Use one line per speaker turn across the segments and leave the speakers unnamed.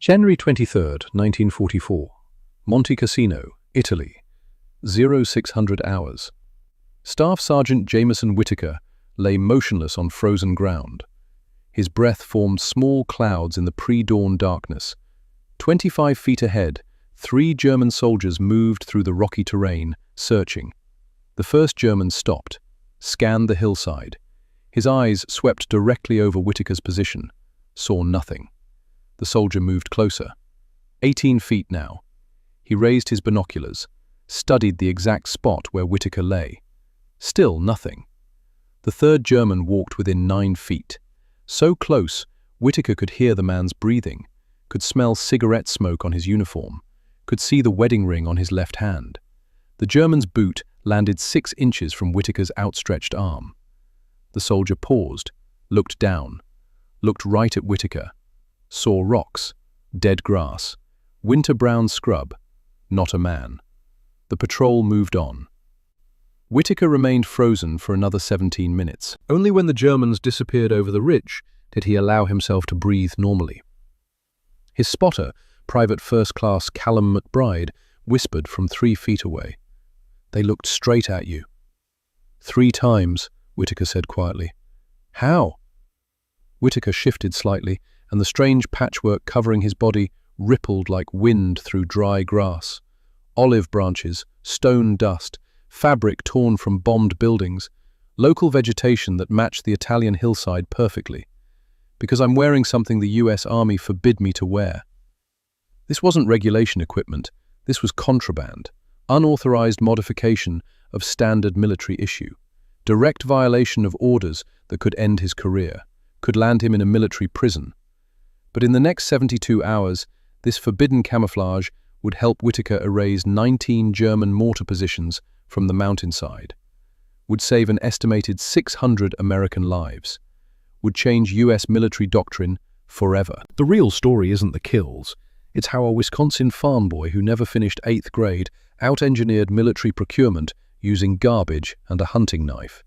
January 23rd, 1944. Monte Cassino, Italy. 0600 hours. Staff Sergeant Jameson Whittaker lay motionless on frozen ground. His breath formed small clouds in the pre-dawn darkness. 25 feet ahead, 3 German soldiers moved through the rocky terrain, searching. The first German stopped, scanned the hillside. His eyes swept directly over Whittaker's position, saw nothing. The soldier moved closer. 18 feet now. He raised his binoculars, studied the exact spot where Whittaker lay. Still nothing. The third German walked within 9 feet. So close, Whittaker could hear the man's breathing, could smell cigarette smoke on his uniform, could see the wedding ring on his left hand. The German's boot landed 6 inches from Whittaker's outstretched arm. The soldier paused, looked down, looked right at Whittaker, saw rocks, dead grass, winter-brown scrub, not a man. The patrol moved on. Whittaker remained frozen for another 17 minutes. Only when the Germans disappeared over the ridge did he allow himself to breathe normally. His spotter, Private First Class Callum McBride, whispered from 3 feet away. "They looked straight at you." "3 times, Whittaker said quietly. "How?" Whittaker shifted slightly, and the strange patchwork covering his body rippled like wind through dry grass. Olive branches, stone dust, fabric torn from bombed buildings, local vegetation that matched the Italian hillside perfectly. "Because I'm wearing something the US Army forbid me to wear." This wasn't regulation equipment, this was contraband, unauthorized modification of standard military issue, direct violation of orders that could end his career, could land him in a military prison. But in the next 72 hours, this forbidden camouflage would help Whittaker erase 19 German mortar positions from the mountainside, would save an estimated 600 American lives, would change US military doctrine forever. The real story isn't the kills. It's how a Wisconsin farm boy who never finished 8th grade out-engineered military procurement using garbage and a hunting knife.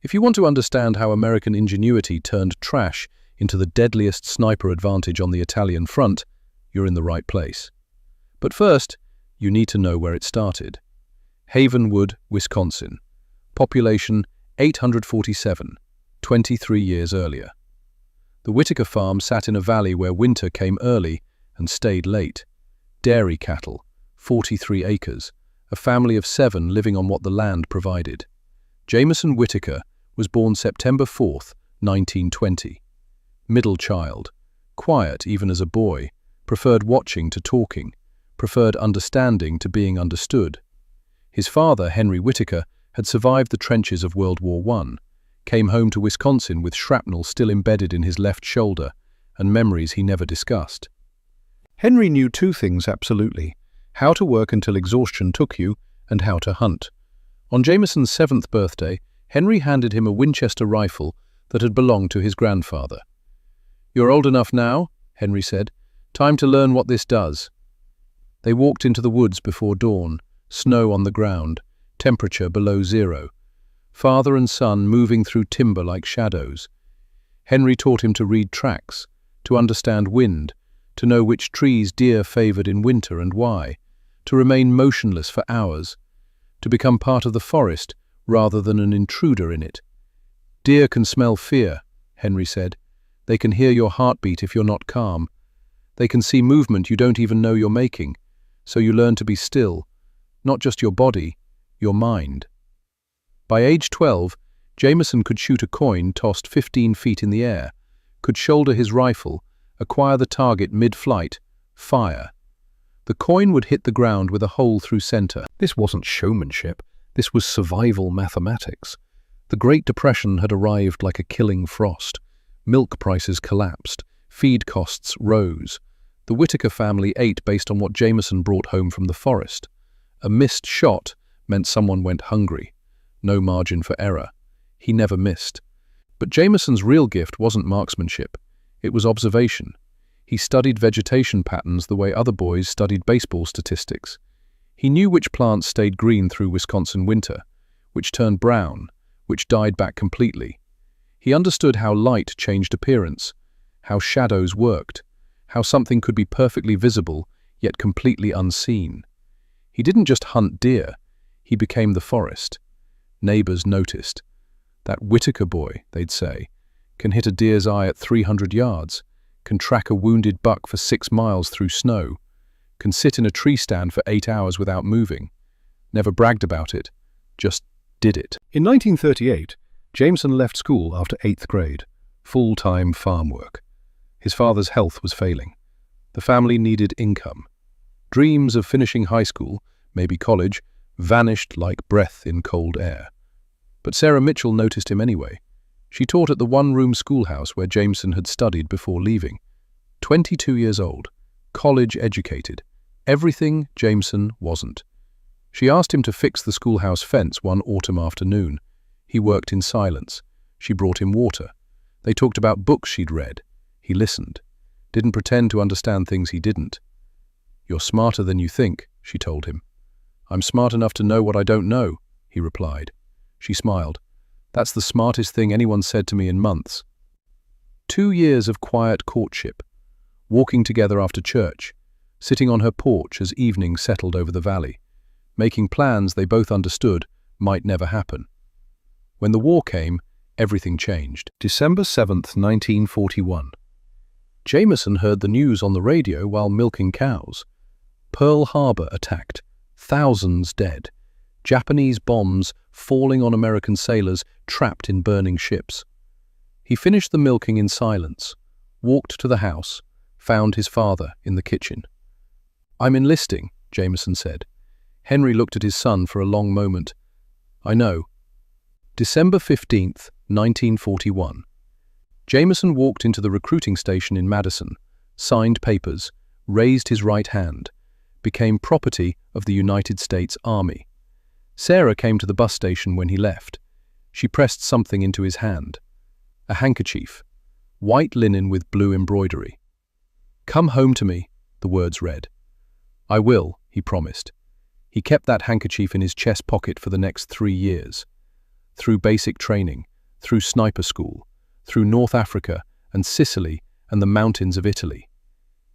If you want to understand how American ingenuity turned trash into the deadliest sniper advantage on the Italian front, you're in the right place. But first, you need to know where it started. Havenwood, Wisconsin. Population 847, 23 years earlier. The Whittaker farm sat in a valley where winter came early and stayed late. Dairy cattle, 43 acres, a family of 7 living on what the land provided. Jameson Whittaker was born September 4th, 1920. Middle child, quiet even as a boy, preferred watching to talking, preferred understanding to being understood. His father, Henry Whittaker, had survived the trenches of World War I, came home to Wisconsin with shrapnel still embedded in his left shoulder and memories he never discussed. Henry knew 2 things absolutely: how to work until exhaustion took you and how to hunt. On Jameson's 7th birthday, Henry handed him a Winchester rifle that had belonged to his grandfather. "You're old enough now," Henry said. "Time to learn what this does." They walked into the woods before dawn, snow on the ground, temperature below 0. Father and son moving through timber like shadows. Henry taught him to read tracks, to understand wind, to know which trees deer favored in winter and why, to remain motionless for hours, to become part of the forest rather than an intruder in it. "Deer can smell fear," Henry said. "They can hear your heartbeat if you're not calm. They can see movement you don't even know you're making, so you learn to be still, not just your body, your mind." By age 12, Jameson could shoot a coin tossed 15 feet in the air, could shoulder his rifle, acquire the target mid-flight, fire. The coin would hit the ground with a hole through center. This wasn't showmanship, this was survival mathematics. The Great Depression had arrived like a killing frost. Milk prices collapsed, feed costs rose. The Whittaker family ate based on what Jameson brought home from the forest. A missed shot meant someone went hungry. No margin for error. He never missed. But Jameson's real gift wasn't marksmanship. It was observation. He studied vegetation patterns the way other boys studied baseball statistics. He knew which plants stayed green through Wisconsin winter, which turned brown, which died back completely. He understood how light changed appearance, how shadows worked, how something could be perfectly visible, yet completely unseen. He didn't just hunt deer, he became the forest. Neighbors noticed. That Whitaker boy, they'd say, can hit a deer's eye at 300 yards, can track a wounded buck for 6 miles through snow, can sit in a tree stand for 8 hours without moving. Never bragged about it, just did it. In 1938, Jameson left school after 8th grade, full-time farm work. His father's health was failing. The family needed income. Dreams of finishing high school, maybe college, vanished like breath in cold air. But Sarah Mitchell noticed him anyway. She taught at the one-room schoolhouse where Jameson had studied before leaving. 22 years old, college-educated, everything Jameson wasn't. She asked him to fix the schoolhouse fence one autumn afternoon. He worked in silence. She brought him water. They talked about books she'd read. He listened. Didn't pretend to understand things he didn't. "You're smarter than you think," she told him. "I'm smart enough to know what I don't know," he replied. She smiled. "That's the smartest thing anyone said to me in months." 2 years of quiet courtship, walking together after church, sitting on her porch as evening settled over the valley, making plans they both understood might never happen. When the war came, everything changed. December 7th, 1941. Jameson heard the news on the radio while milking cows. Pearl Harbor attacked, thousands dead, Japanese bombs falling on American sailors trapped in burning ships. He finished the milking in silence, walked to the house, found his father in the kitchen. "I'm enlisting," Jameson said. Henry looked at his son for a long moment. "I know." December 15th, 1941. Jameson walked into the recruiting station in Madison, signed papers, raised his right hand, became property of the United States Army. Sarah came to the bus station when he left. She pressed something into his hand. A handkerchief, white linen with blue embroidery. "Come home to me," the words read. "I will," he promised. He kept that handkerchief in his chest pocket for the next 3 years. Through basic training, through sniper school, through North Africa and Sicily and the mountains of Italy.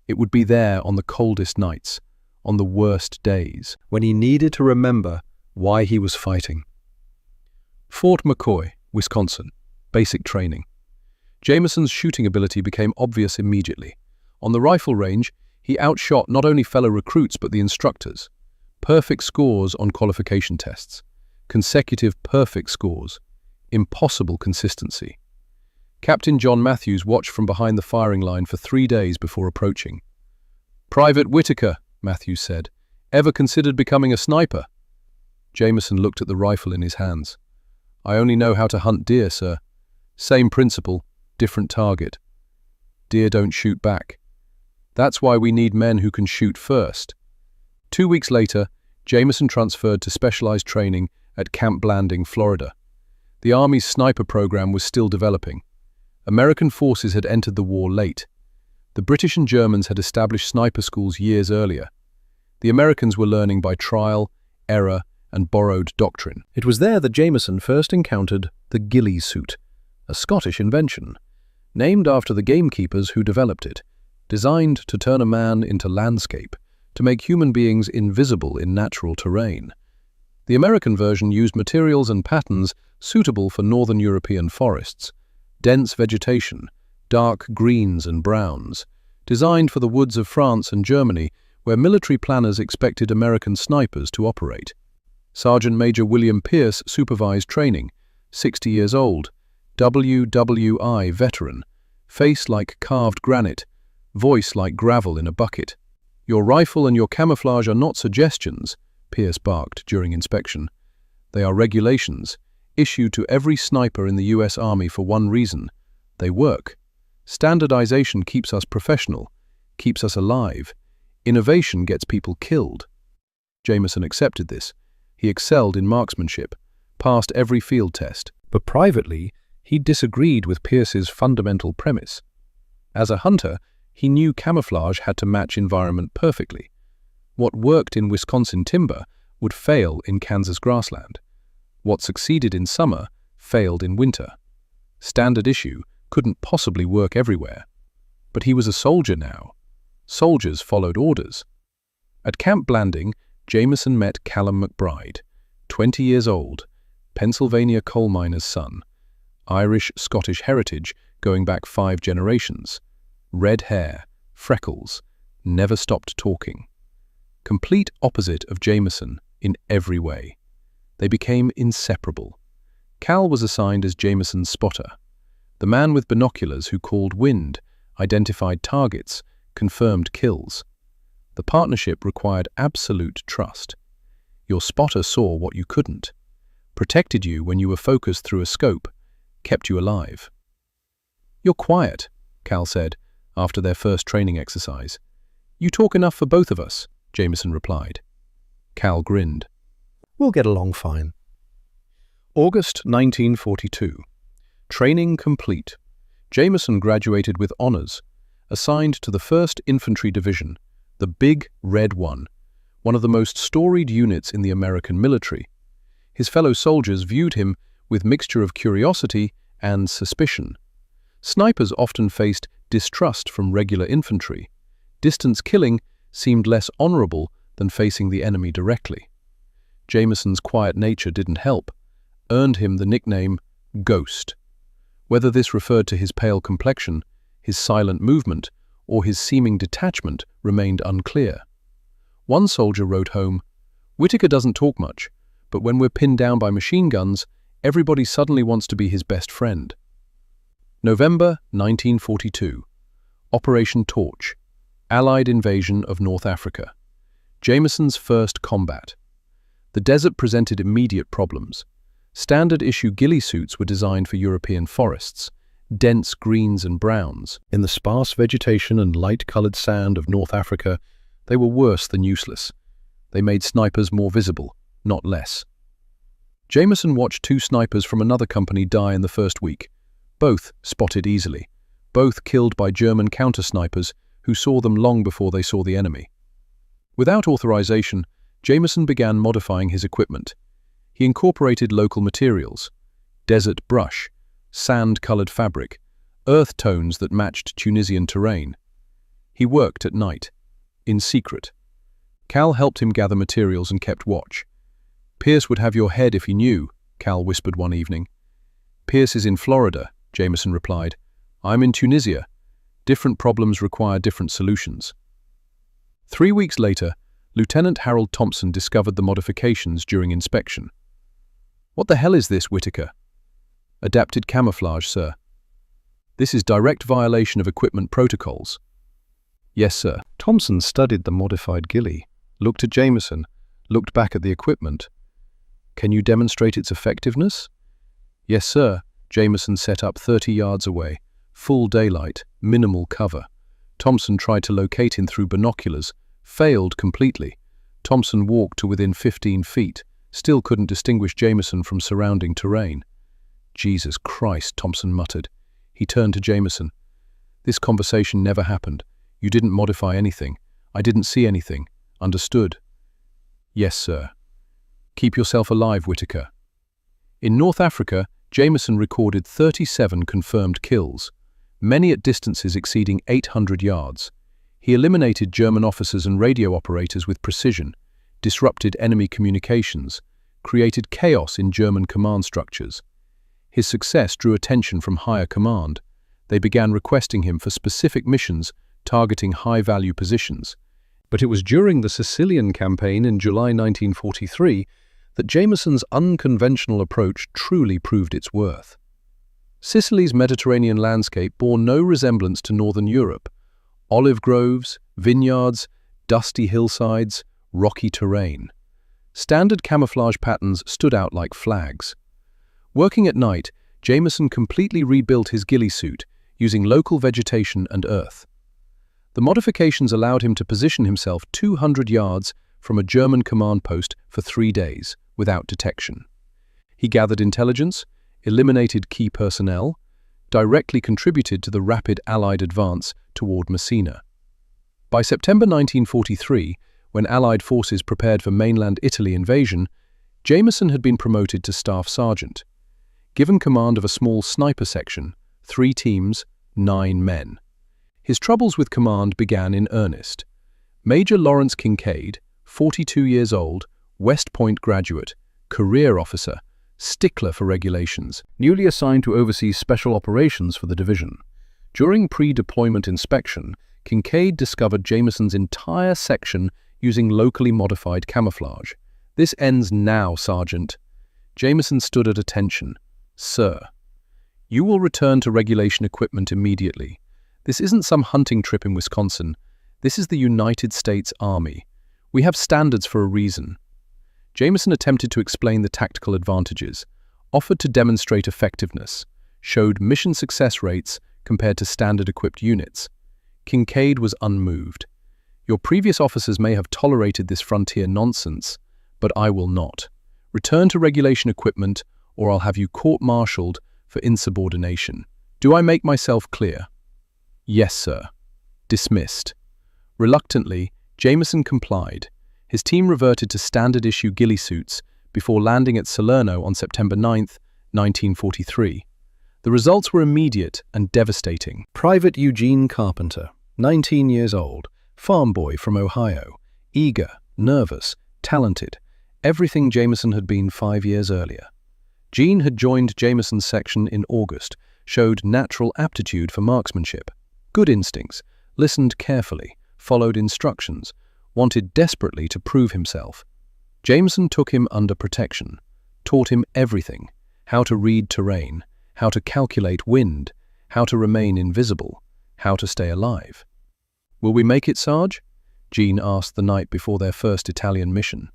It would be there on the coldest nights, on the worst days, when he needed to remember why he was fighting. Fort McCoy, Wisconsin. Basic training. Jameson's shooting ability became obvious immediately. On the rifle range, he outshot not only fellow recruits but the instructors. Perfect scores on qualification tests. Consecutive perfect scores. Impossible consistency. Captain John Matthews watched from behind the firing line for 3 days before approaching. "Private Whitaker," Matthews said, "ever considered becoming a sniper?" Jameson looked at the rifle in his hands. "I only know how to hunt deer, sir. Same principle, different target. Deer don't shoot back. That's why we need men who can shoot first." 2 weeks later, Jameson transferred to specialized training at Camp Blanding, Florida. The Army's sniper program was still developing. American forces had entered the war late. The British and Germans had established sniper schools years earlier. The Americans were learning by trial, error, and borrowed doctrine. It was there that Jameson first encountered the Ghillie suit, a Scottish invention, named after the gamekeepers who developed it, designed to turn a man into landscape, to make human beings invisible in natural terrain. The American version used materials and patterns suitable for northern European forests, dense vegetation, dark greens and browns, designed for the woods of France and Germany, where military planners expected American snipers to operate. Sergeant Major William Pierce supervised training, 60 years old, WWII veteran, face like carved granite, voice like gravel in a bucket. "Your rifle and your camouflage are not suggestions," Pierce barked during inspection. "They are regulations, issued to every sniper in the US Army for one reason. They work. Standardization keeps us professional, keeps us alive. Innovation gets people killed." Jameson accepted this. He excelled in marksmanship, passed every field test. But privately, he disagreed with Pierce's fundamental premise. As a hunter, he knew camouflage had to match environment perfectly. What worked in Wisconsin timber would fail in Kansas grassland. What succeeded in summer failed in winter. Standard issue couldn't possibly work everywhere. But he was a soldier now, Soldiers followed orders. At Camp Blanding, Jameson met Callum McBride, 20 years old, Pennsylvania coal miner's son, Irish-Scottish heritage going back 5 generations, red hair, freckles, never stopped talking. Complete opposite of Jameson in every way. They became inseparable. Cal was assigned as Jameson's spotter, the man with binoculars who called wind, identified targets, confirmed kills. The partnership required absolute trust. Your spotter saw what you couldn't, protected you when you were focused through a scope, kept you alive. "You're quiet," Cal said, after their first training exercise. "You talk enough for both of us," Jameson replied. Cal grinned.
"We'll get along fine."
August 1942. Training complete. Jameson graduated with honors, assigned to the 1st Infantry Division, the Big Red One of the most storied units in the American military. His fellow soldiers viewed him with mixture of curiosity and suspicion. Snipers often faced distrust from regular infantry. Distance killing seemed less honorable than facing the enemy directly. Jameson's quiet nature didn't help, earned him the nickname Ghost. Whether this referred to his pale complexion, his silent movement, or his seeming detachment remained unclear. One soldier wrote home, "Whitaker doesn't talk much, but when we're pinned down by machine guns, everybody suddenly wants to be his best friend." November 1942. Operation Torch. Allied invasion of North Africa. Jameson's first combat. The desert presented immediate problems. Standard-issue ghillie suits were designed for European forests, dense greens and browns. In the sparse vegetation and light-colored sand of North Africa, they were worse than useless. They made snipers more visible, not less. Jameson watched 2 snipers from another company die in the first week. Both spotted easily. Both killed by German counter-snipers who saw them long before they saw the enemy. Without authorization, Jameson began modifying his equipment. He incorporated local materials, desert brush, sand-colored fabric, earth tones that matched Tunisian terrain. He worked at night, in secret. Cal helped him gather materials and kept watch. "Pierce would have your head if he knew," Cal whispered one evening. "Pierce is in Florida," Jameson replied. "I'm in Tunisia. Different problems require different solutions." 3 weeks later, Lieutenant Harold Thompson discovered the modifications during inspection. "What the hell is this, Whitaker?" "Adapted camouflage, sir." "This is direct violation of equipment protocols." "Yes, sir." Thompson studied the modified ghillie, looked at Jameson, looked back at the equipment. "Can you demonstrate its effectiveness?" "Yes, sir." Jameson set up 30 yards away, full daylight, minimal cover. Thompson tried to locate him through binoculars, failed completely. Thompson walked to within 15 feet, still couldn't distinguish Jameson from surrounding terrain. "Jesus Christ," Thompson muttered. He turned to Jameson. "This conversation never happened. You didn't modify anything. I didn't see anything. Understood?" "Yes, sir." "Keep yourself alive, Whitaker." In North Africa, Jameson recorded 37 confirmed kills, many at distances exceeding 800 yards. He eliminated German officers and radio operators with precision, disrupted enemy communications, created chaos in German command structures. His success drew attention from higher command. They began requesting him for specific missions targeting high-value positions. But it was during the Sicilian campaign in July 1943 that Jameson's unconventional approach truly proved its worth. Sicily's Mediterranean landscape bore no resemblance to northern Europe. Olive groves, vineyards, dusty hillsides, rocky terrain. Standard camouflage patterns stood out like flags. Working at night, Jameson completely rebuilt his ghillie suit using local vegetation and earth. The modifications allowed him to position himself 200 yards from a German command post for 3 days without detection. He gathered intelligence, eliminated key personnel, directly contributed to the rapid Allied advance toward Messina. By September 1943, when Allied forces prepared for mainland Italy invasion, Jameson had been promoted to staff sergeant. Given command of a small sniper section, 3 teams, 9 men. His troubles with command began in earnest. Major Lawrence Kincaid, 42 years old, West Point graduate, career officer, stickler for regulations, newly assigned to oversee special operations for the division. During pre-deployment inspection, Kincaid discovered Jameson's entire section using locally modified camouflage. "This ends now, Sergeant." Jameson stood at attention. "Sir, you will return to regulation equipment immediately. This isn't some hunting trip in Wisconsin. This is the United States Army. We have standards for a reason." Jameson attempted to explain the tactical advantages, offered to demonstrate effectiveness, showed mission success rates compared to standard equipped units. Kincaid was unmoved. "Your previous officers may have tolerated this frontier nonsense, but I will not. Return to regulation equipment, or I'll have you court-martialed for insubordination. Do I make myself clear?" "Yes, sir." Dismissed. Reluctantly, Jameson complied. His team reverted to standard-issue ghillie suits before landing at Salerno on September 9, 1943. The results were immediate and devastating.
Private Eugene Carpenter, 19 years old, farm boy from Ohio, eager, nervous, talented, everything Jameson had been 5 years earlier. Gene had joined Jameson's section in August, showed natural aptitude for marksmanship, good instincts, listened carefully, followed instructions, wanted desperately to prove himself. Jameson took him under protection, taught him everything: how to read terrain, how to calculate wind, how to remain invisible, how to stay alive. "Will we make it, Sarge?" Gene asked the night before their first Italian mission.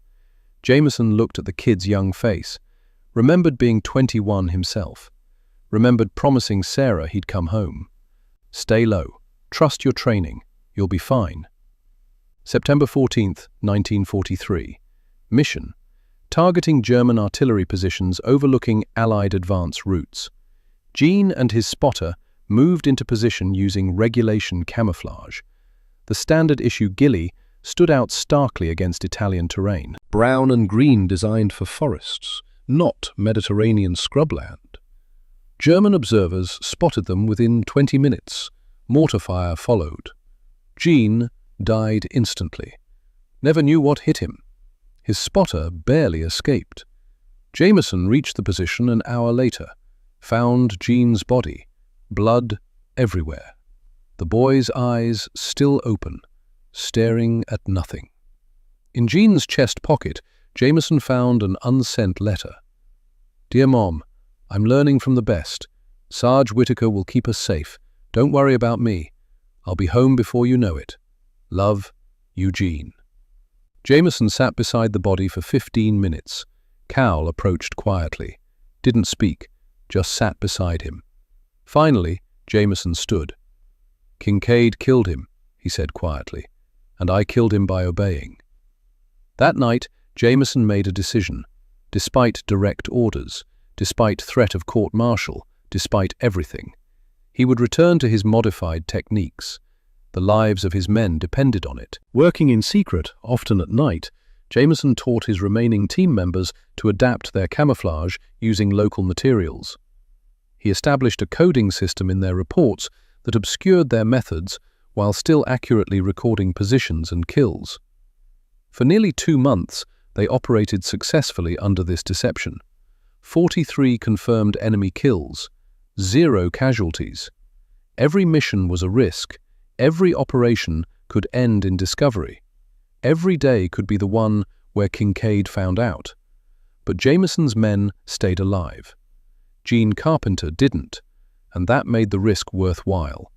Jameson looked at the kid's young face, remembered being 21 himself, remembered promising Sarah he'd come home. "Stay low, trust your training, you'll be fine." September 14, 1943. Mission: targeting German artillery positions overlooking Allied advance routes. Gene and his spotter moved into position using regulation camouflage. The standard-issue Ghillie stood out starkly against Italian terrain. Brown and green designed for forests, not Mediterranean scrubland. German observers spotted them within 20 minutes. Mortar fire followed. Gene died instantly. Never knew what hit him. His spotter barely escaped. Jameson reached the position an hour later, found Gene's body, blood everywhere. The boy's eyes still open, staring at nothing. In Gene's chest pocket, Jameson found an unsent letter. "Dear Mom, I'm learning from the best. Sarge Whitaker will keep us safe. Don't worry about me. I'll be home before you know it. Love, Eugene." Jameson sat beside the body for 15 minutes. Cal approached quietly, didn't speak, just sat beside him. Finally, Jameson stood. "Kincaid killed him," he said quietly, "and I killed him by obeying." That night, Jameson made a decision, despite direct orders, despite threat of court-martial, despite everything. He would return to his modified techniques. The lives of his men depended on it. Working in secret, often at night, Jameson taught his remaining team members to adapt their camouflage using local materials. He established a coding system in their reports that obscured their methods while still accurately recording positions and kills. For nearly 2 months, they operated successfully under this deception. 43 confirmed enemy kills, 0 casualties. Every mission was a risk. Every operation could end in discovery. Every day could be the one where Kincaid found out. But Jameson's men stayed alive. Gene Carpenter didn't, and that made the risk worthwhile.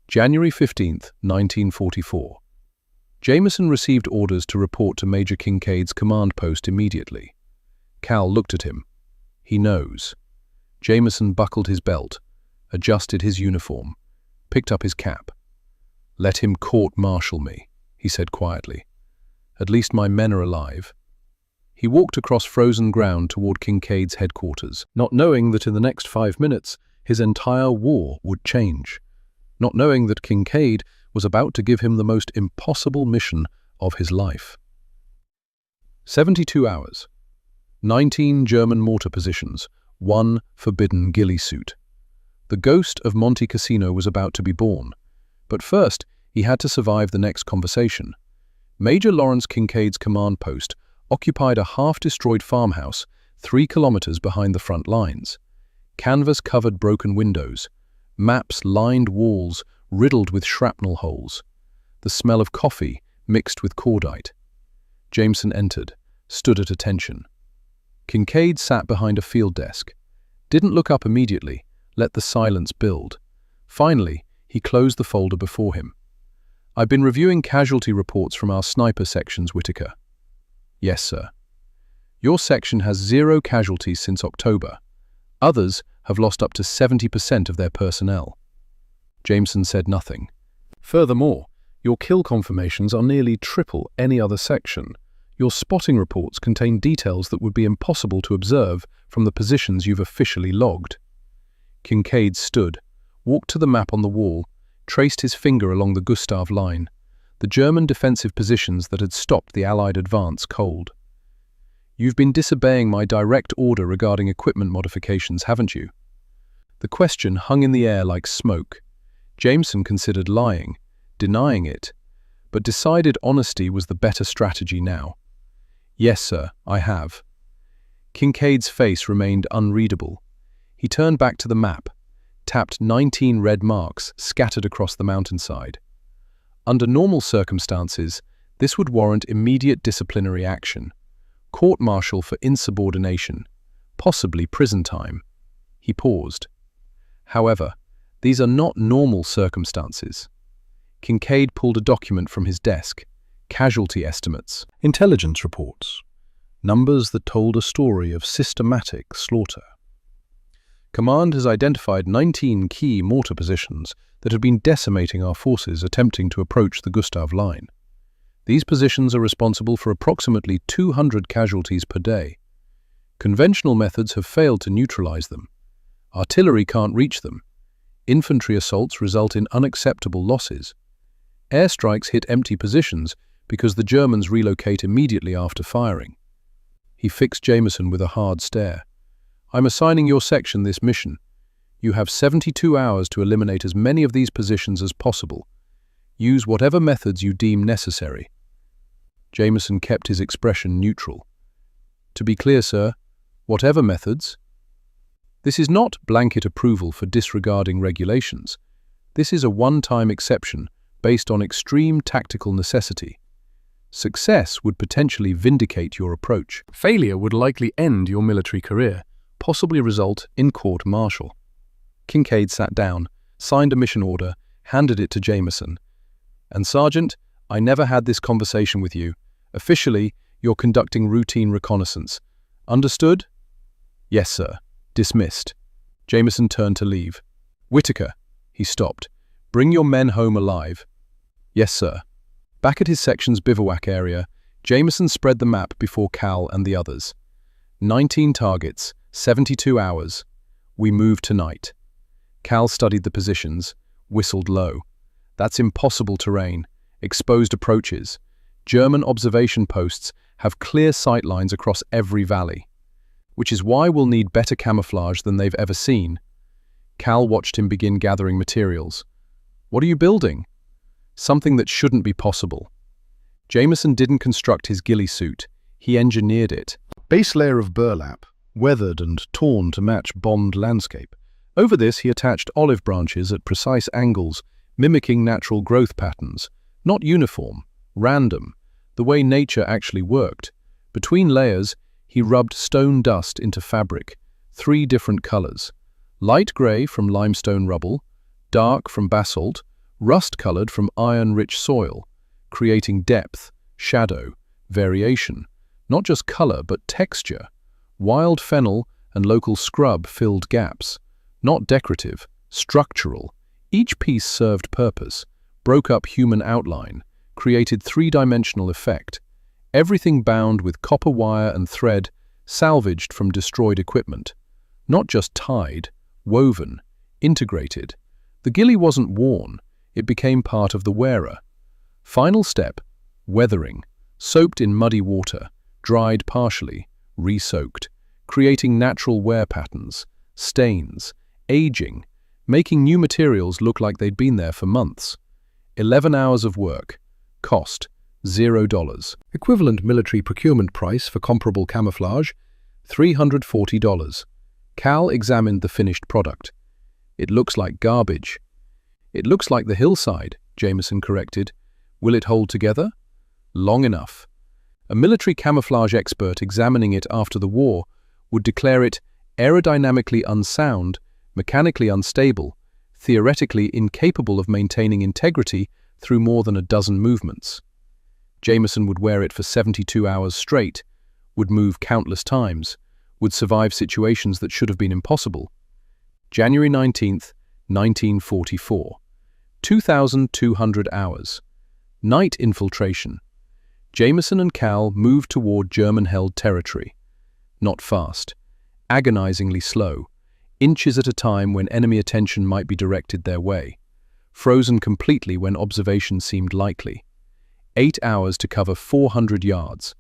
January 15, 1944. Jameson received orders to report to Major Kincaid's command post immediately. Cal looked at him. He knows. Jameson buckled his belt, adjusted his uniform, picked up his cap. "Let him court-martial me," he said quietly. "At least my men are alive." He walked across frozen ground toward Kincaid's headquarters, not knowing that in the next 5 minutes his entire war would change, not knowing that Kincaid was about to give him the most impossible mission of his life. 72 hours. 19 German mortar positions, 1 forbidden ghillie suit. The ghost of Monte Cassino was about to be born. But first, he had to survive the next conversation. Major Lawrence Kincaid's command post occupied a half-destroyed farmhouse 3 kilometers behind the front lines. Canvas covered broken windows, maps lined walls riddled with shrapnel holes. The smell of coffee mixed with cordite. Jameson entered, stood at attention. Kincaid sat behind a field desk. Didn't look up immediately, let the silence build. Finally, he closed the folder before him. "I've been reviewing casualty reports from our sniper sections, Whitaker." "Yes, sir." "Your section has 0 casualties since October. Others have lost up to 70% of their personnel." Jameson said nothing. "Furthermore, your kill confirmations are nearly triple any other section. Your spotting reports contain details that would be impossible to observe from the positions you've officially logged." Kincaid stood, walked to the map on the wall, traced his finger along the Gustav line, the German defensive positions that had stopped the Allied advance cold. "You've been disobeying my direct order regarding equipment modifications, haven't you?" The question hung in the air like smoke. Jameson considered lying, denying it, but decided honesty was the better strategy now. "Yes, sir, I have." Kincaid's face remained unreadable. He turned back to the map, tapped 19 red marks scattered across the mountainside. Under normal circumstances, this would warrant immediate disciplinary action, court-martial for insubordination, possibly prison time. He paused. However, these are not normal circumstances. Kincaid pulled a document from his desk. Casualty estimates. Intelligence reports. Numbers that told a story of systematic slaughter. Command has identified 19 key mortar positions that had been decimating our forces attempting to approach the Gustav line. These positions are responsible for approximately 200 casualties per day. Conventional methods have failed to neutralize them. Artillery can't reach them. Infantry assaults result in unacceptable losses. Airstrikes hit empty positions because the Germans relocate immediately after firing. He fixed Jameson with a hard stare. "I'm assigning your section this mission. You have 72 hours to eliminate as many of these positions as possible. Use whatever methods you deem necessary." Jameson kept his expression neutral. "To be clear, sir, whatever methods?" This is not blanket approval for disregarding regulations. This is a one-time exception based on extreme tactical necessity. Success would potentially vindicate your approach. Failure would likely end your military career, possibly result in court-martial. Kincaid sat down, signed a mission order, handed it to Jameson. "And Sergeant, I never had this conversation with you. Officially, you're conducting routine reconnaissance. Understood?" "Yes, sir." Dismissed. Jameson turned to leave. "Whitaker," he stopped. "Bring your men home alive." "Yes, sir." Back at his section's bivouac area, Jameson spread the map before Cal and the others. 19 targets, 72 hours. "We move tonight." Cal studied the positions, whistled low. "That's impossible terrain, exposed approaches. German observation posts have clear sight lines across every valley. Which is why we'll need better camouflage than they've ever seen." Cal watched him begin gathering materials. "What are you building?" "Something that shouldn't be possible." Jameson didn't construct his ghillie suit, he engineered it. Base layer of burlap, weathered and torn to match bombed landscape. Over this he attached olive branches at precise angles, mimicking natural growth patterns. Not uniform, random, the way nature actually worked. Between layers, he rubbed stone dust into fabric, 3 different colors. Light gray from limestone rubble, dark from basalt, rust-colored from iron-rich soil, creating depth, shadow, variation. Not just color, but texture. Wild fennel and local scrub filled gaps. Not decorative, structural. Each piece served purpose, broke up human outline, created 3-dimensional effect. Everything bound with copper wire and thread, salvaged from destroyed equipment. Not just tied, woven, integrated. The ghillie wasn't worn, it became part of the wearer. Final step, weathering, soaked in muddy water, dried partially, re-soaked, creating natural wear patterns, stains, aging, making new materials look like they'd been there for months.
11 hours of work. Cost, $0. Equivalent military procurement price for comparable camouflage, $340. Cal examined the finished product. It looks like garbage. It looks like the hillside, Jameson corrected. Will it hold together? Long enough. A military camouflage expert examining it after the war would declare it aerodynamically unsound, mechanically unstable, theoretically incapable of maintaining integrity through more than a dozen movements. Jameson would wear it for 72 hours straight, would move countless times, would survive situations that should have been impossible. January 19th, 1944. 2,200 hours. Night infiltration. Jameson and Cal moved toward German-held territory. Not fast. Agonizingly slow. Inches at a time when enemy attention might be directed their way. Frozen completely when observation seemed likely. 8 hours to cover 400 yards.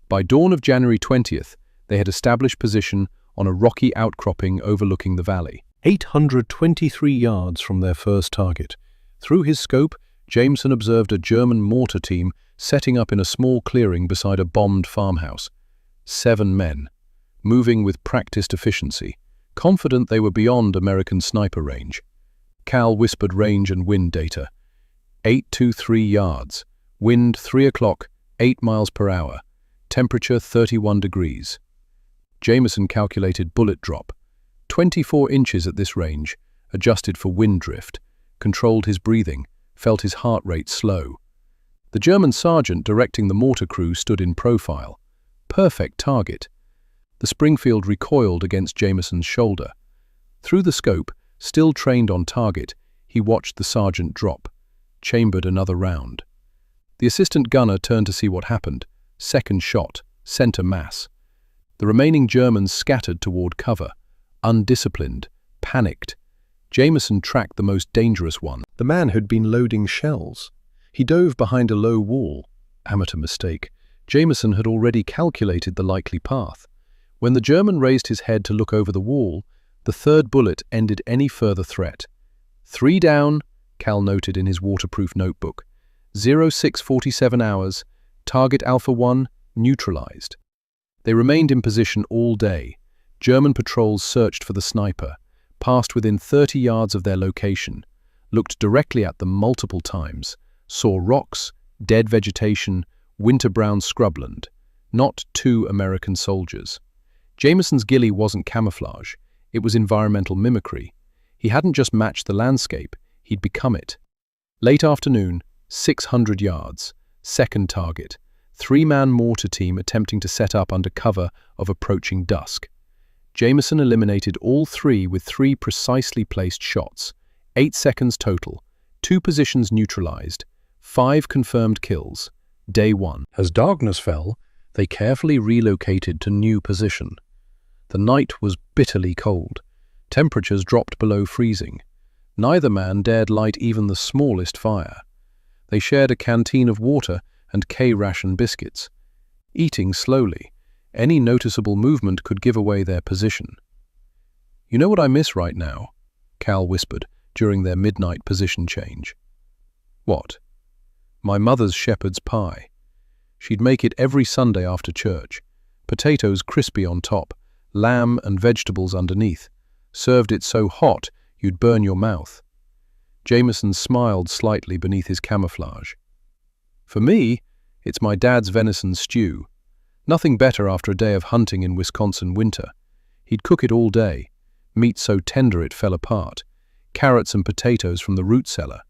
By dawn of January 20th, they had established position on a rocky outcropping overlooking the valley. 823 yards from their first target. Through his scope, Jameson observed a German mortar team setting up in a small clearing beside a bombed farmhouse. 7 men, moving with practiced efficiency, confident they were beyond American sniper range. Cal whispered range and wind data. 823 yards. Wind 3 o'clock, 8 miles per hour. Temperature 31 degrees. Jameson calculated bullet drop. 24 inches at this range, adjusted for wind drift, controlled his breathing, felt his heart rate slow. The German sergeant directing the mortar crew stood in profile. Perfect target. The Springfield recoiled against Jameson's shoulder. Through the scope, still trained on target, he watched the sergeant drop, chambered another round. The assistant gunner turned to see what happened. Second shot, center mass. The remaining Germans scattered toward cover, undisciplined, panicked. Jameson tracked the most dangerous one. The man had been loading shells. He dove behind a low wall. Amateur mistake. Jameson had already calculated the likely path. When the German raised his head to look over the wall, the third bullet ended any further threat. 3 down, Cal noted in his waterproof notebook. 0647 hours. Target Alpha 1 neutralized. They remained in position all day. German patrols searched for the sniper, passed within 30 yards of their location, looked directly at them multiple times, saw rocks, dead vegetation, winter-brown scrubland, not 2 American soldiers. Jameson's ghillie wasn't camouflage, it was environmental mimicry. He hadn't just matched the landscape, he'd become it. Late afternoon, 600 yards, second target, 3-man mortar team attempting to set up under cover of approaching dusk. Jameson eliminated all 3 with 3 precisely placed shots. 8 seconds total, 2 positions neutralized, 5 confirmed kills. Day 1. As darkness fell, they carefully relocated to new position. The night was bitterly cold. Temperatures dropped below freezing. Neither man dared light even the smallest fire. They shared a canteen of water and K-ration biscuits. Eating slowly, any noticeable movement could give away their position. "You know what I miss right now?" Cal whispered during their midnight position change. "What?" "My mother's shepherd's pie. She'd make it every Sunday after church. Potatoes crispy on top, lamb and vegetables underneath. Served it so hot you'd burn your mouth." Jameson smiled slightly beneath his camouflage. "For me, it's my dad's venison stew. Nothing better after a day of hunting in Wisconsin winter. He'd cook it all day, meat so tender it fell apart, carrots and potatoes from the root cellar."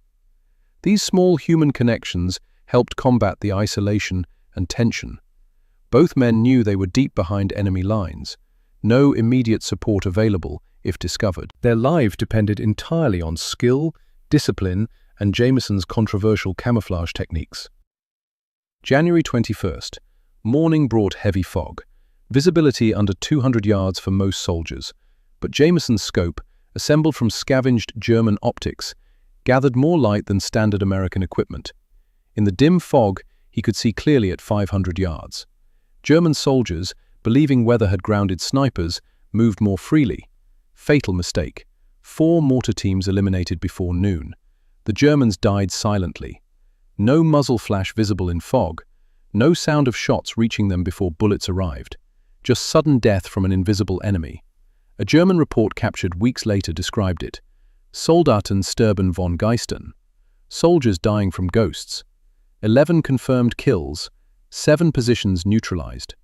These small human connections helped combat the isolation and tension. Both men knew they were deep behind enemy lines, no immediate support available if discovered. Their lives depended entirely on skill, discipline, and Jameson's controversial camouflage techniques. January 21st. Morning brought heavy fog, visibility under 200 yards for most soldiers, but Jameson's scope, assembled from scavenged German optics, gathered more light than standard American equipment. In the dim fog, he could see clearly at 500 yards. German soldiers, believing weather had grounded snipers, moved more freely. Fatal mistake. 4 mortar teams eliminated before noon. The Germans died silently. No muzzle flash visible in fog, no sound of shots reaching them before bullets arrived. Just sudden death from an invisible enemy. A German report captured weeks later described it. Soldaten sterben von Geistern. Soldiers dying from ghosts. 11 confirmed kills, 7 positions neutralized.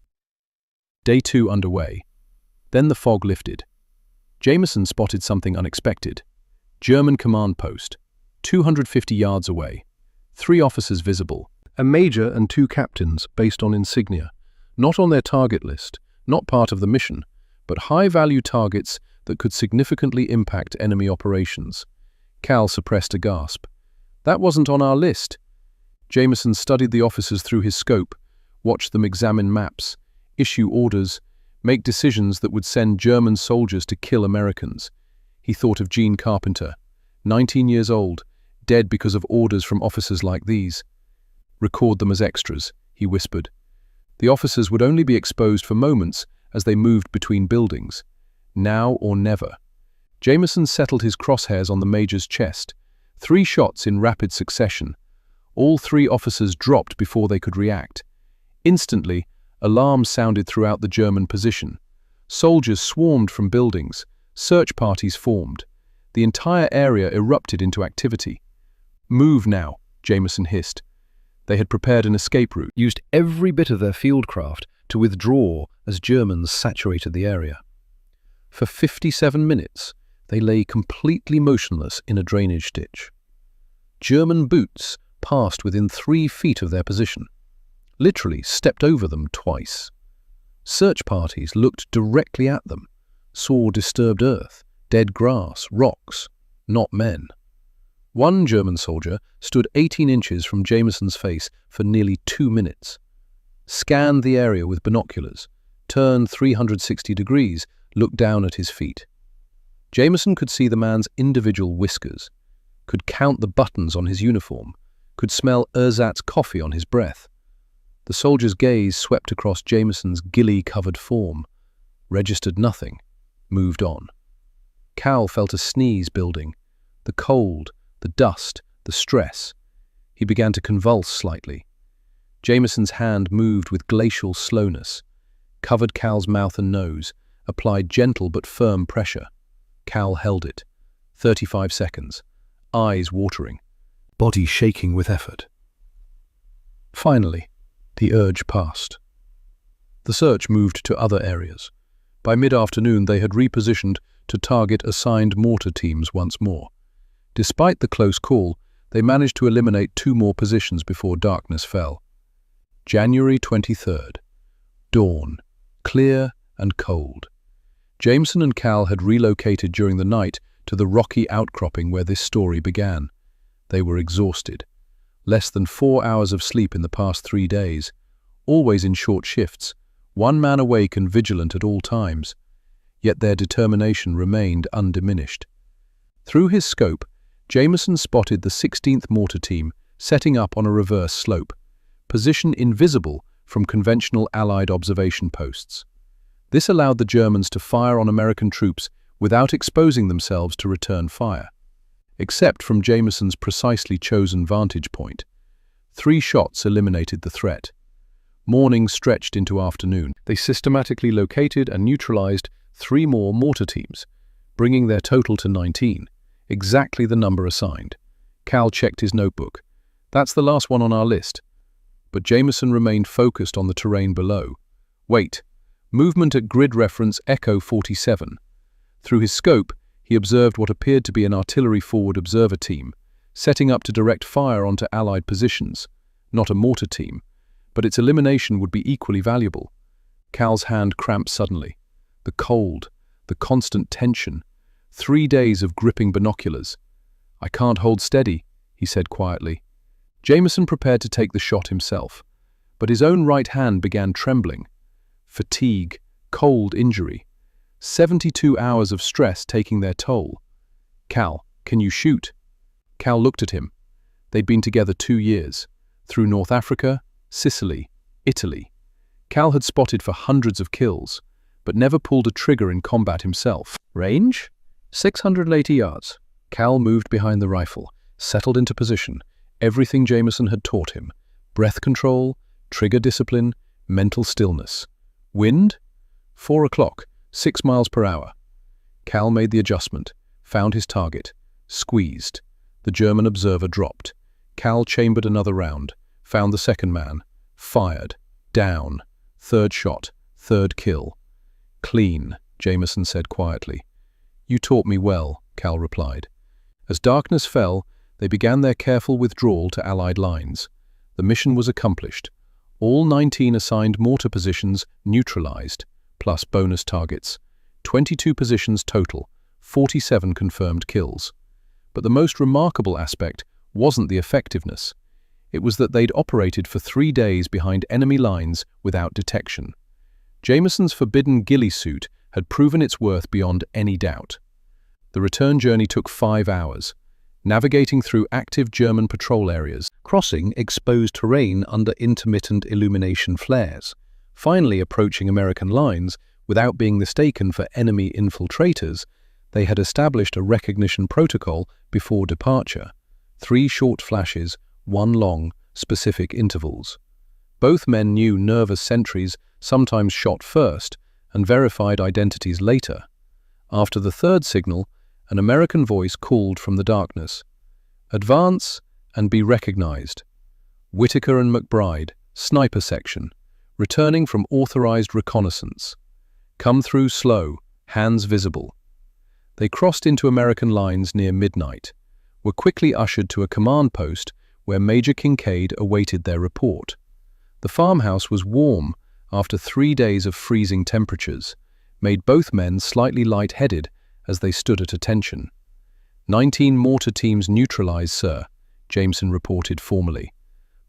Day 2 underway. Then the fog lifted. Jameson spotted something unexpected. German command post, 250 yards away. 3 officers visible.
A major and 2 captains based on insignia, not on their target list, not part of the mission, but high-value targets that could significantly impact enemy operations. Cal suppressed a gasp. That wasn't on our list. Jameson studied the officers through his scope, watched them examine maps, issue orders, make decisions that would send German soldiers to kill Americans. He thought of Gene Carpenter, 19 years old, dead because of orders from officers like these. Record them as extras, he whispered. The officers would only be exposed for moments as they moved between buildings. Now or never. Jameson settled his crosshairs on the major's chest. 3 shots in rapid succession. All 3 officers dropped before they could react. Instantly, alarms sounded throughout the German position. Soldiers swarmed from buildings. Search parties formed. The entire area erupted into activity. "Move now," Jameson hissed. They had prepared an escape route, used every bit of their fieldcraft to withdraw as Germans saturated the area. For 57 minutes, they lay completely motionless in a drainage ditch. German boots passed within 3 feet of their position, literally stepped over them twice. Search parties looked directly at them, saw disturbed earth, dead grass, rocks, not men. One German soldier stood 18 inches from Jameson's face for nearly 2 minutes, scanned the area with binoculars, turned 360 degrees, looked down at his feet. Jameson could see the man's individual whiskers, could count the buttons on his uniform, could smell ersatz coffee on his breath. The soldier's gaze swept across Jameson's ghillie-covered form, registered nothing, moved on. Cal felt a sneeze building, the cold, the dust, the stress. He began to convulse slightly. Jameson's hand moved with glacial slowness, covered Cal's mouth and nose, applied gentle but firm pressure. Cal held it. 35 seconds, eyes watering, body shaking with effort. Finally, the urge passed. The search moved to other areas. By mid-afternoon, they had repositioned to target assigned mortar teams once more. Despite the close call, they managed to eliminate 2 more positions before darkness fell. January 23rd. Dawn, clear and cold. Jameson and Cal had relocated during the night to the rocky outcropping where this story began. They were exhausted. Less than 4 hours of sleep in the past 3 days, always in short shifts, 1 man awake and vigilant at all times. Yet their determination remained undiminished. Through his scope, Jameson spotted the 16th Mortar Team setting up on a reverse slope, position invisible from conventional Allied observation posts. This allowed the Germans to fire on American troops without exposing themselves to return fire. Except from Jameson's precisely chosen vantage point. 3 shots eliminated the threat. Morning stretched into afternoon. They systematically located and neutralized 3 more mortar teams, bringing their total to 19, exactly the number assigned. Cal checked his notebook. That's the last one on our list. But Jameson remained focused on the terrain below. Wait, movement at grid reference Echo 47. Through his scope, he observed what appeared to be an artillery-forward observer team, setting up to direct fire onto Allied positions. Not a mortar team, but its elimination would be equally valuable. Cal's hand cramped suddenly. The cold, the constant tension, 3 days of gripping binoculars. "I can't hold steady," he said quietly. Jameson prepared to take the shot himself, but his own right hand began trembling. Fatigue, cold injury. 72 hours of stress taking their toll. "Cal, can you shoot?" Cal looked at him. They'd been together 2 years, through North Africa, Sicily, Italy. Cal had spotted for hundreds of kills, but never pulled a trigger in combat himself. Range? 680 yards. Cal moved behind the rifle, settled into position, everything Jameson had taught him: breath control, trigger discipline, mental stillness. Wind? 4 o'clock, 6 miles per hour. Cal made the adjustment, found his target, squeezed. The German observer dropped. Cal chambered another round, found the second man, fired, down. Third shot, third kill. Clean, Jameson said quietly. You taught me well, Cal replied. As darkness fell, they began their careful withdrawal to Allied lines. The mission was accomplished. All 19 assigned mortar positions neutralized, plus bonus targets. 22 positions total, 47 confirmed kills. But the most remarkable aspect wasn't the effectiveness. It was that they'd operated for 3 days behind enemy lines without detection. Jameson's forbidden ghillie suit had proven its worth beyond any doubt. The return journey took 5 hours, navigating through active German patrol areas, crossing exposed terrain under intermittent illumination flares, finally approaching American lines without being mistaken for enemy infiltrators. They had established a recognition protocol before departure: 3 short flashes, 1 long, specific intervals. Both men knew nervous sentries sometimes shot first and verified identities later. After the third signal, an American voice called from the darkness: "Advance and be recognized." Whitaker and McBride, sniper section, returning from authorized reconnaissance. Come through slow, hands visible. They crossed into American lines near midnight, were quickly ushered to a command post where Major Kincaid awaited their report. The farmhouse was warm after 3 days of freezing temperatures, made both men slightly light-headed as they stood at attention. 19 mortar teams neutralized, sir, Jameson reported formally,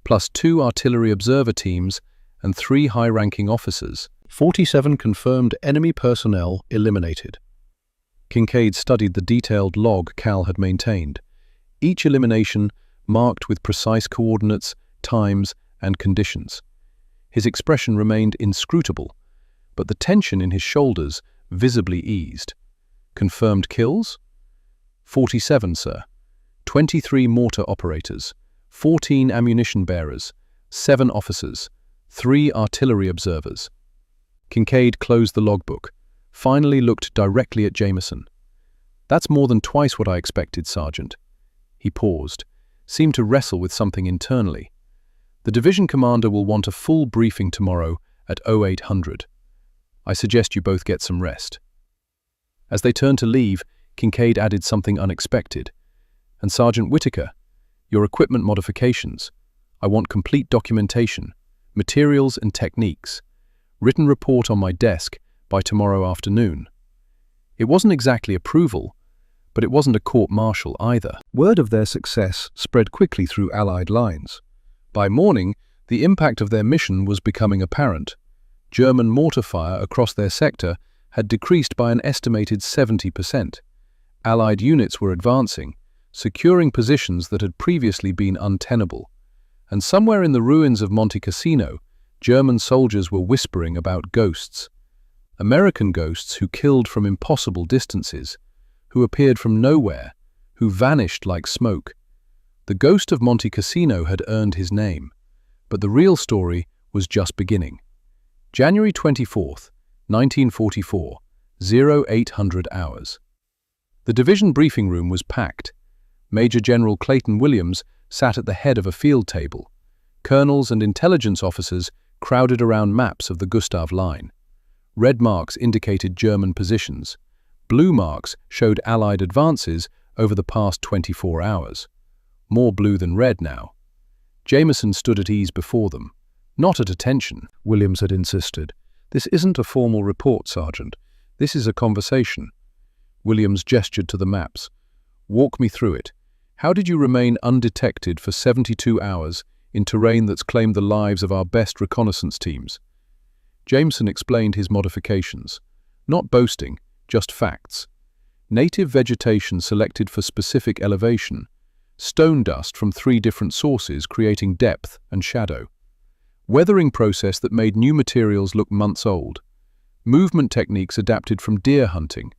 plus 2 artillery observer teams and 3 high-ranking officers. 47 confirmed enemy personnel eliminated. Kincaid studied the detailed log Cal had maintained, each elimination marked with precise coordinates, times, and conditions. His expression remained inscrutable, but the tension in his shoulders visibly eased. Confirmed kills? 47, sir. 23 mortar operators, 14 ammunition bearers, 7 officers, 3 artillery observers. Kincaid closed the logbook, finally looked directly at Jameson. That's more than twice what I expected, Sergeant. He paused, seemed to wrestle with something internally. The division commander will want a full briefing tomorrow at 0800. I suggest you both get some rest. As they turned to leave, Kincaid added something unexpected. And Sergeant Whitaker, your equipment modifications. I want complete documentation, materials and techniques. Written report on my desk by tomorrow afternoon. It wasn't exactly approval, but it wasn't a court-martial either. Word of their success spread quickly through Allied lines. By morning, the impact of their mission was becoming apparent. German mortar fire across their sector had decreased by an estimated 70%. Allied units were advancing, securing positions that had previously been untenable. And somewhere in the ruins of Monte Cassino, German soldiers were whispering about ghosts. American ghosts who killed from impossible distances, who appeared from nowhere, who vanished like smoke. The ghost of Monte Cassino had earned his name, but the real story was just beginning. January 24th, 1944, 0800 hours. The division briefing room was packed. Major General Clayton Williams sat at the head of a field table. Colonels and intelligence officers crowded around maps of the Gustav Line. Red marks indicated German positions. Blue marks showed Allied advances over the past 24 hours. More blue than red now. Jameson stood at ease before them. Not at attention, Williams had insisted. This isn't a formal report, Sergeant. This is a conversation. Williams gestured to the maps. Walk me through it. How did you remain undetected for 72 hours in terrain that's claimed the lives of our best reconnaissance teams? Jameson explained his modifications. Not boasting, just facts. Native vegetation selected for specific elevation. Stone dust from 3 different sources creating depth and shadow. Weathering process that made new materials look months old. Movement techniques adapted from deer hunting.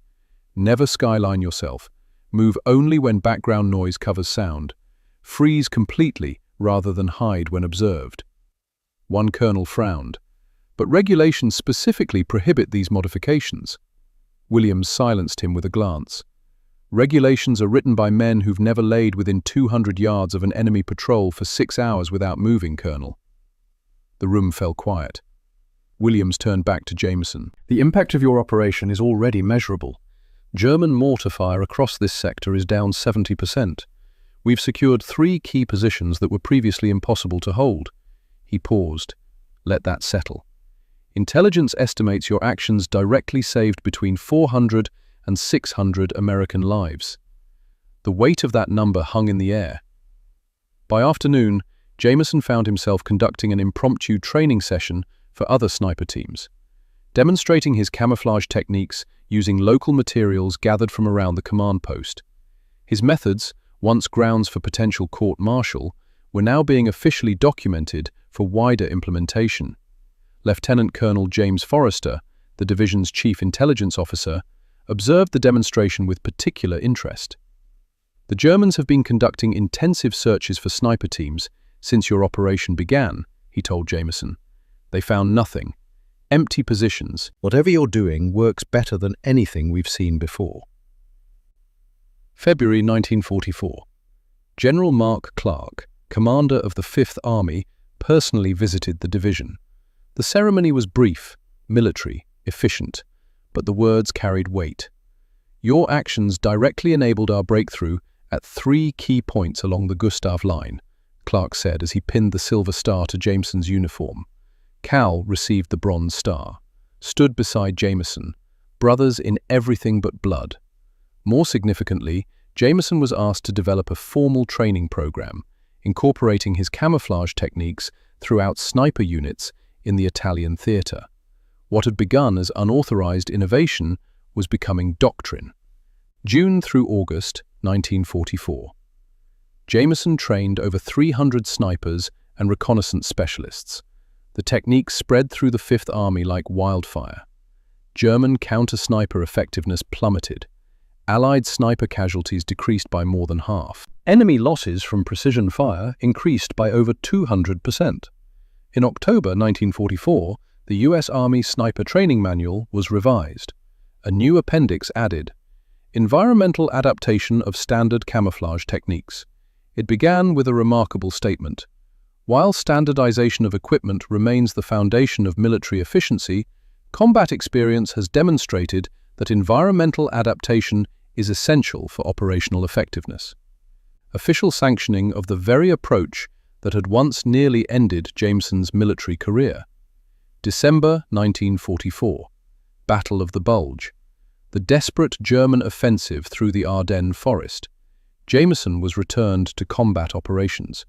Never skyline yourself.
move only when background noise covers sound, freeze completely rather than hide when observed. One colonel frowned, but regulations specifically prohibit these modifications. Williams silenced him with a glance. Regulations are written by men who've never laid within 200 yards of an enemy patrol for 6 hours without moving, Colonel. The room fell quiet. Williams turned back to Jameson.
The impact of your operation is already measurable. German mortar fire across this sector is down 70%. We've secured 3 key positions that were previously impossible to hold. He paused. Let that settle. Intelligence estimates your actions directly saved between 400 and 600 American lives. The weight of that number hung in the air. By afternoon, Jameson found himself conducting an impromptu training session for other sniper teams, demonstrating his camouflage techniques using local materials gathered from around the command post. His methods, once grounds for potential court-martial, were now being officially documented for wider implementation. Lieutenant Colonel James Forrester, the division's chief intelligence officer, observed the demonstration with particular interest. The Germans have been conducting intensive searches for sniper teams since your operation began, he told Jameson. They found nothing. Empty positions.
Whatever you're doing works better than anything we've seen before.
February 1944. General Mark Clark, commander of the 5th Army, personally visited the division. The ceremony was brief, military, efficient, but the words carried weight. Your actions directly enabled our breakthrough at 3 key points along the Gustav Line, Clark said as he pinned the silver star to Jameson's uniform. Cal received the bronze star, stood beside Jameson, brothers in everything but blood. More significantly, Jameson was asked to develop a formal training program, incorporating his camouflage techniques throughout sniper units in the Italian theater. What had begun as unauthorized innovation was becoming doctrine. June through August 1944. Jameson trained over 300 snipers and reconnaissance specialists. The techniques spread through the 5th Army like wildfire. German counter-sniper effectiveness plummeted. Allied sniper casualties decreased by more than half. Enemy losses from precision fire increased by over 200%. In October 1944, the U.S. Army Sniper Training Manual was revised. A new appendix added, Environmental Adaptation of Standard Camouflage Techniques. It began with a remarkable statement. While standardization of equipment remains the foundation of military efficiency, combat experience has demonstrated that environmental adaptation is essential for operational effectiveness. Official sanctioning of the very approach that had once nearly ended Jameson's military career. December 1944. Battle of the Bulge. The desperate German offensive through the Ardennes forest. Jameson was returned to combat operations.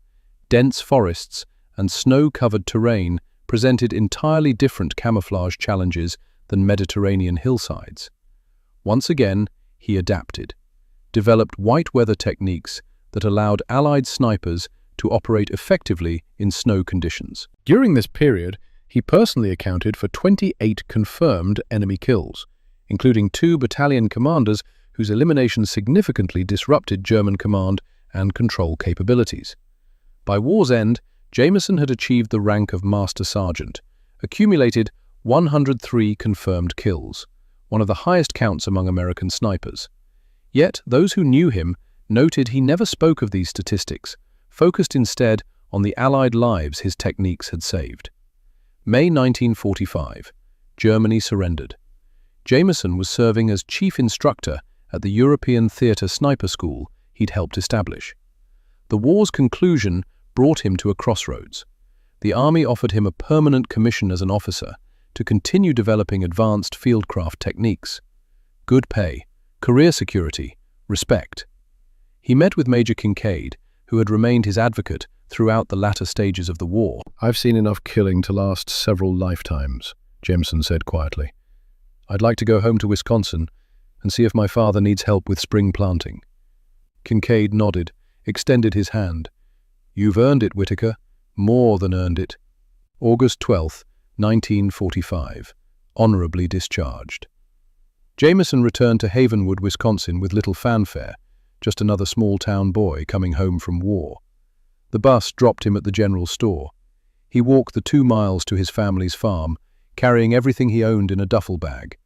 Dense forests and snow-covered terrain presented entirely different camouflage challenges than Mediterranean hillsides. Once again, he adapted, developed white weather techniques that allowed Allied snipers to operate effectively in snow conditions. During this period, he personally accounted for 28 confirmed enemy kills, including 2 battalion commanders whose elimination significantly disrupted German command and control capabilities. By war's end, Jameson had achieved the rank of Master Sergeant, accumulated 103 confirmed kills, one of the highest counts among American snipers. Yet, those who knew him noted he never spoke of these statistics, focused instead on the Allied lives his techniques had saved. May 1945. Germany surrendered. Jameson was serving as chief instructor at the European Theatre Sniper School he'd helped establish. The war's conclusion brought him to a crossroads. The Army offered him a permanent commission as an officer to continue developing advanced fieldcraft techniques. Good pay, career security, respect. He met with Major Kincaid, who had remained his advocate throughout the latter stages of the war.
"I've seen enough killing to last several lifetimes," Jameson said quietly. "I'd like to go home to Wisconsin and see if my father needs help with spring planting." Kincaid nodded, extended his hand. "You've earned it, Whitaker. More than earned it." August 12, 1945. Honorably discharged. Jameson returned to Havenwood, Wisconsin with little fanfare,
just another small-town boy coming home from war. The bus dropped him at the general store. He walked the 2 miles to his family's farm, carrying everything he owned in a duffel bag.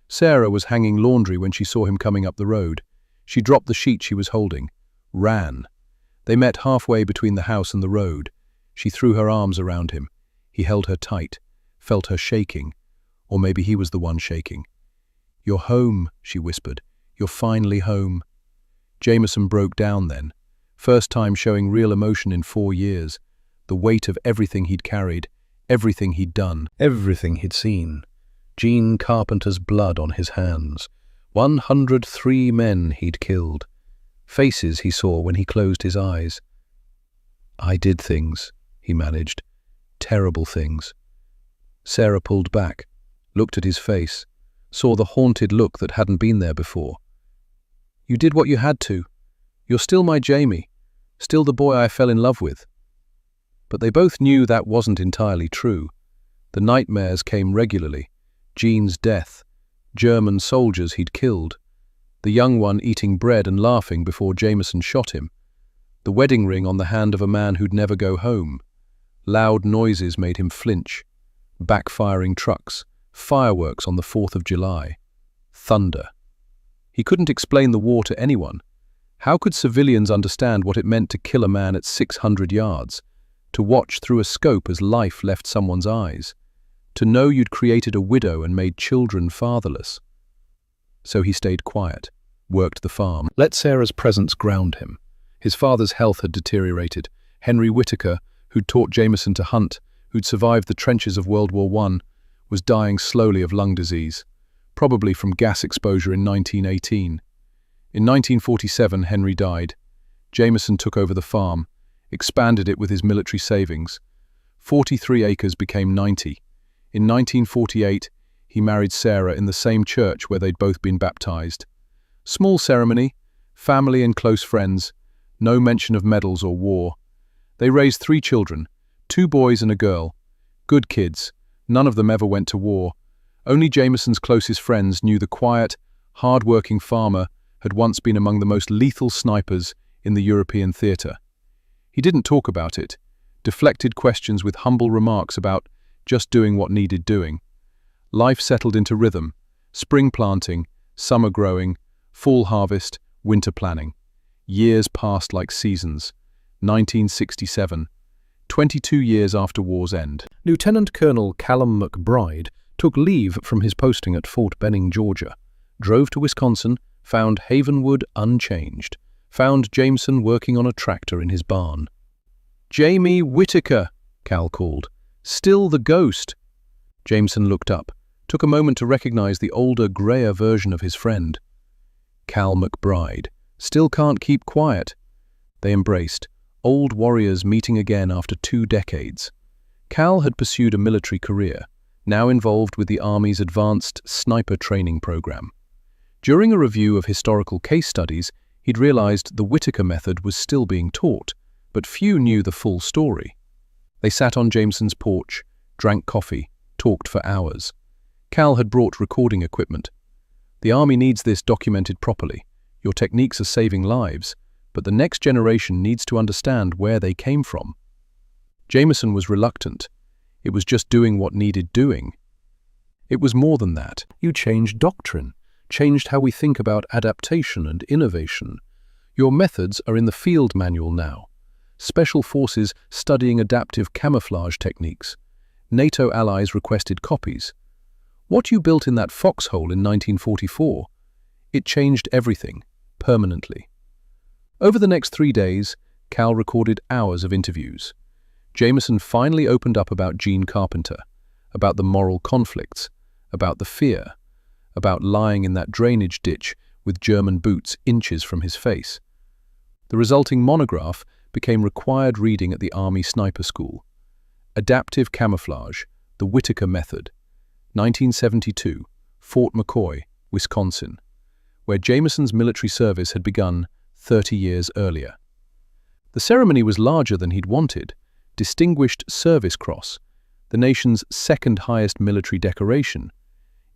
Sarah was hanging laundry when she saw him coming up the road. She dropped the sheet she was holding, ran. They met halfway between the house and the road. She threw her arms around him. He held her tight, felt her shaking. Or maybe he was the one shaking. "You're home," she whispered. "You're finally home." Jameson broke down then, first time showing real emotion in 4 years. The weight of everything he'd carried, everything he'd done, everything he'd seen. Gene Carpenter's blood on his hands. 103 men he'd killed. Faces he saw when he closed his eyes. "I did things," he managed. "Terrible things." Sarah pulled back, looked at his face, saw the haunted look that hadn't been there before. "You did what you had to. You're still my Jamie, still the boy I fell in love with." But they both knew that wasn't entirely true. The nightmares came regularly. Gene's death, German soldiers he'd killed, the young one eating bread and laughing before Jameson shot him, the wedding ring on the hand of a man who'd never go home. Loud noises made him flinch. Backfiring trucks, fireworks on the 4th of July, thunder. He couldn't explain the war to anyone. How could civilians understand what it meant to kill a man at 600 yards, to watch through a scope as life left someone's eyes, to know you'd created a widow and made children fatherless? So he stayed quiet, worked the farm, let Sarah's presence ground him. His father's health had deteriorated. Henry Whitaker, who'd taught Jameson to hunt, who'd survived the trenches of World War I, was dying slowly of lung disease, probably from gas exposure in 1918. In 1947, Henry died. Jameson took over the farm, expanded it with his military savings. 43 acres became 90. In 1948, he married Sarah in the same church where they'd both been baptized. Small ceremony, family and close friends, no mention of medals or war. They raised 3 children, 2 boys and a girl. Good kids, none of them ever went to war. Only Jameson's closest friends knew the quiet, hard-working farmer had once been among the most lethal snipers in the European theatre. He didn't talk about it, deflected questions with humble remarks about just doing what needed doing. Life settled into rhythm: spring planting, summer growing, fall harvest, winter planning. Years passed like seasons. 1967, 22 years after war's end. Lieutenant Colonel Callum McBride took leave from his posting at Fort Benning, Georgia, drove to Wisconsin, found Havenwood unchanged, found Jameson working on a tractor in his barn. "Jamie Whitaker," Cal called. "Still the ghost." Jameson looked up, took a moment to recognize the older, grayer version of his friend. Cal McBride. Still can't keep quiet. They embraced, old warriors meeting again after 2 decades. Cal had pursued a military career, now involved with the Army's advanced sniper training program. During a review of historical case studies, he'd realized the Whitaker method was still being taught, but few knew the full story. They sat on Jameson's porch, drank coffee, talked for hours. Cal had brought recording equipment. "The Army needs this documented properly. Your techniques are saving lives, but the next generation needs to understand where they came from." Jameson was reluctant. It was just doing what needed doing. It was more than that. You changed doctrine, changed how we think about adaptation and innovation. Your methods are in the field manual now. Special forces studying adaptive camouflage techniques. NATO allies requested copies. What you built in that foxhole in 1944, it changed everything, permanently. Over the next 3 days, Cal recorded hours of interviews. Jameson finally opened up about Gene Carpenter, about the moral conflicts, about the fear, about lying in that drainage ditch with German boots inches from his face. The resulting monograph became required reading at the Army Sniper School. Adaptive Camouflage, the Whitaker Method, 1972, Fort McCoy, Wisconsin, where Jameson's military service had begun 30 years earlier. The ceremony was larger than he'd wanted. Distinguished Service Cross, the nation's second highest military decoration,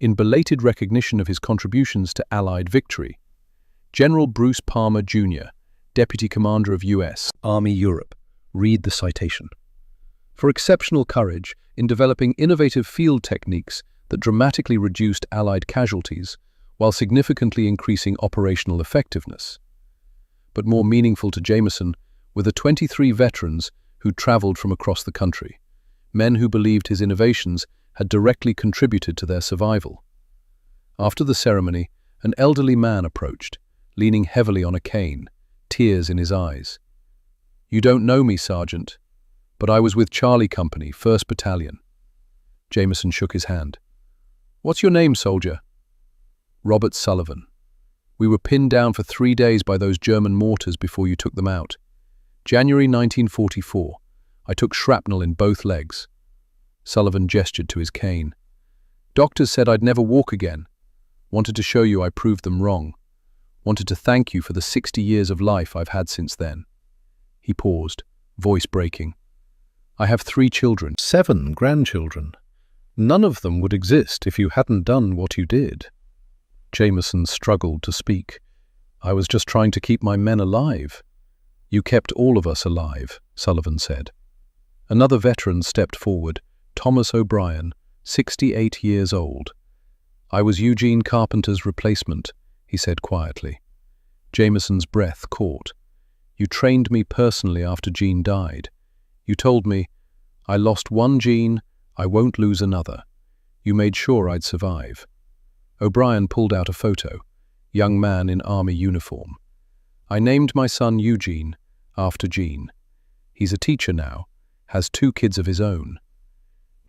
in belated recognition of his contributions to Allied victory.
General Bruce Palmer, Jr., Deputy Commander of U.S.
Army Europe. Read the citation. For exceptional courage in developing innovative field techniques that dramatically reduced Allied casualties while significantly increasing operational effectiveness. But more meaningful to Jameson were the 23 veterans who traveled from across the country, men who believed his innovations had directly contributed to their survival. After the ceremony, an elderly man approached, leaning heavily on a cane, tears in his eyes. "You don't know me, Sergeant, but I was with Charlie Company, 1st Battalion." Jameson shook his hand. "What's your name, soldier?" "Robert Sullivan. We were pinned down for 3 days by those German mortars before you took them out. January 1944. I took shrapnel in both legs." Sullivan gestured to his cane. "Doctors said I'd never walk again. Wanted to show you I proved them wrong. Wanted to thank you for the 60 years of life I've had since then." He paused, voice breaking. "I have 3 children. 7 grandchildren. None of them would exist if you hadn't done what you did." Jameson struggled to speak. "I was just trying to keep my men alive." "You kept all of us alive," Sullivan said. Another veteran stepped forward, Thomas O'Brien, 68 years old. "I was Eugene Carpenter's replacement," he said quietly. Jameson's breath caught. "You trained me personally after Gene died. You told me, 'I lost one Gene, I won't lose another.' You made sure I'd survive." O'Brien pulled out a photo, young man in army uniform. "I named my son Eugene, after Gene. He's a teacher now, has 2 kids of his own."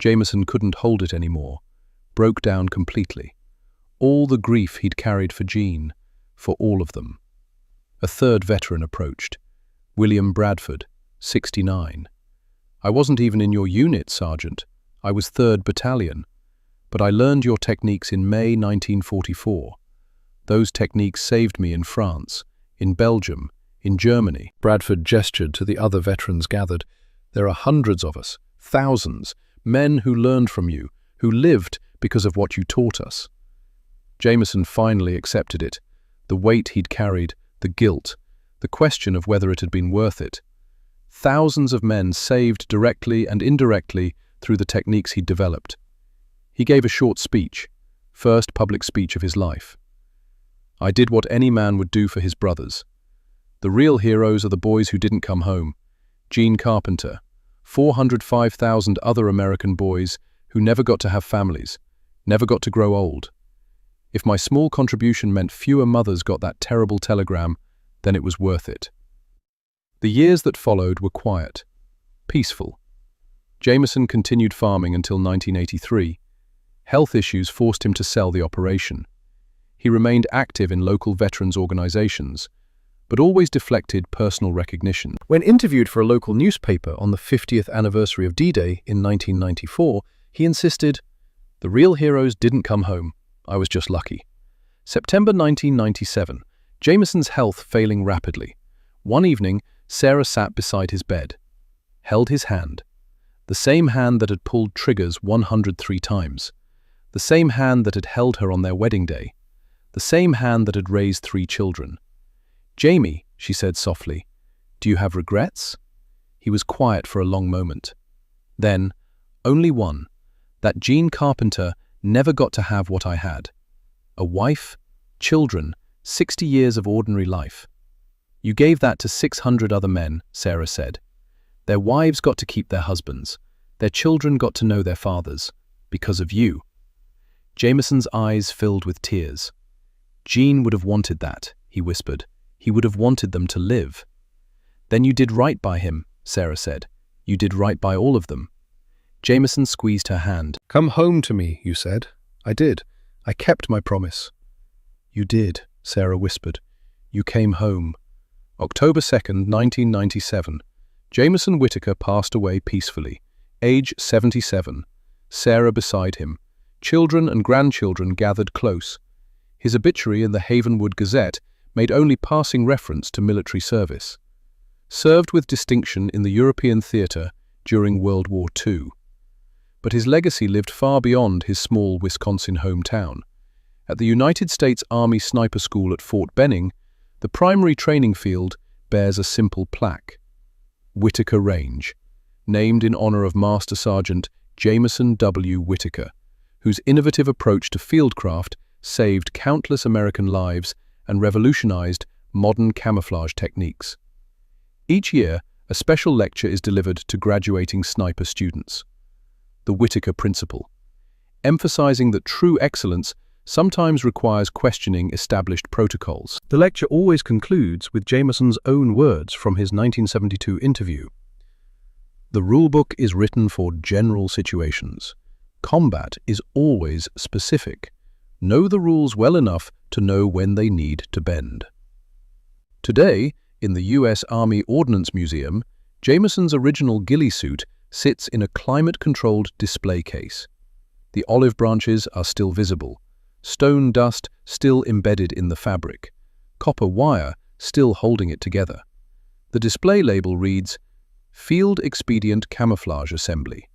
Jameson couldn't hold it anymore, broke down completely. All the grief he'd carried for Gene, for all of them. A third veteran approached, William Bradford, 69. "I wasn't even in your unit, Sergeant. I was 3rd Battalion. But I learned your techniques in May 1944. Those techniques saved me in France, in Belgium, in Germany." Bradford gestured to the other veterans gathered. "There are hundreds of us, thousands, men who learned from you, who lived because of what you taught us." Jameson finally accepted it, the weight he'd carried, the guilt, the question of whether it had been worth it. Thousands of men saved directly and indirectly through the techniques he'd developed. He gave a short speech, first public speech of his life. "I did what any man would do for his brothers. The real heroes are the boys who didn't come home. Gene Carpenter, 405,000 other American boys who never got to have families, never got to grow old. If my small contribution meant fewer mothers got that terrible telegram, then it was worth it." The years that followed were quiet, peaceful. Jameson continued farming until 1983. Health issues forced him to sell the operation. He remained active in local veterans organizations, but always deflected personal recognition. When interviewed for a local newspaper on the 50th anniversary of D-Day in 1994, he insisted, "The real heroes didn't come home. I was just lucky." September 1997, Jameson's health failing rapidly. One evening, Sarah sat beside his bed, held his hand, the same hand that had pulled triggers 103 times, the same hand that had held her on their wedding day, the same hand that had raised 3 children. "Jamie," she said softly, "do you have regrets?" He was quiet for a long moment. Then, only one, that Gene Carpenter never got to have what I had. A wife, children, 60 years of ordinary life. "You gave that to 600 other men," Sarah said. "Their wives got to keep their husbands. Their children got to know their fathers. Because of you." Jameson's eyes filled with tears. "Gene would have wanted that," he whispered. "He would have wanted them to live." "Then you did right by him," Sarah said. "You did right by all of them." Jameson squeezed her hand. "Come home to me," you said. "I did. I kept my promise."
"You did," Sarah whispered. "You came home." October 2nd, 1997. Jameson Whittaker passed away peacefully, age 77. Sarah beside him. Children and grandchildren gathered close. His obituary in the Havenwood Gazette made only passing reference to military service. Served with distinction in the European theatre during World War II. But his legacy lived far beyond his small Wisconsin hometown. At the United States Army Sniper School at Fort Benning, The primary training field bears a simple plaque, Whitaker Range, named in honor of Master Sergeant Jameson W. Whitaker, whose innovative approach to fieldcraft saved countless American lives and revolutionized modern camouflage techniques. Each year, a special lecture is delivered to graduating sniper students. The Whitaker Principle, emphasizing that true excellence sometimes requires questioning established protocols.
The lecture always concludes with Jameson's own words from his 1972 interview. "The rulebook is written for general situations. Combat is always specific. Know the rules well enough to know when they need to bend." Today, in the U.S. Army Ordnance Museum, Jameson's original ghillie suit sits in a climate-controlled display case. The olive branches are still visible, stone dust still embedded in the fabric, copper wire still holding it together. The display label reads, "Field Expedient Camouflage Assembly,"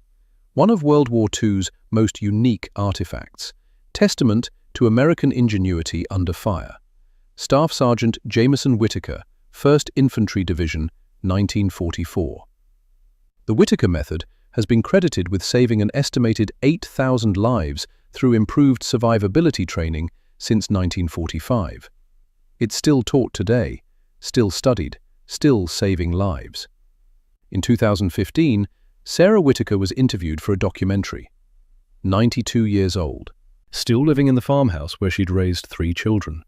one of World War II's most unique artifacts, testament to American ingenuity under fire. Staff Sergeant Jameson Whitaker, 1st Infantry Division, 1944. The Whitaker method has been credited with saving an estimated 8,000 lives through improved survivability training since 1945. It's still taught today, still studied, still saving lives. In 2015, Sarah Whitaker was interviewed for a documentary. 92 years old, still living in the farmhouse where she'd raised 3 children.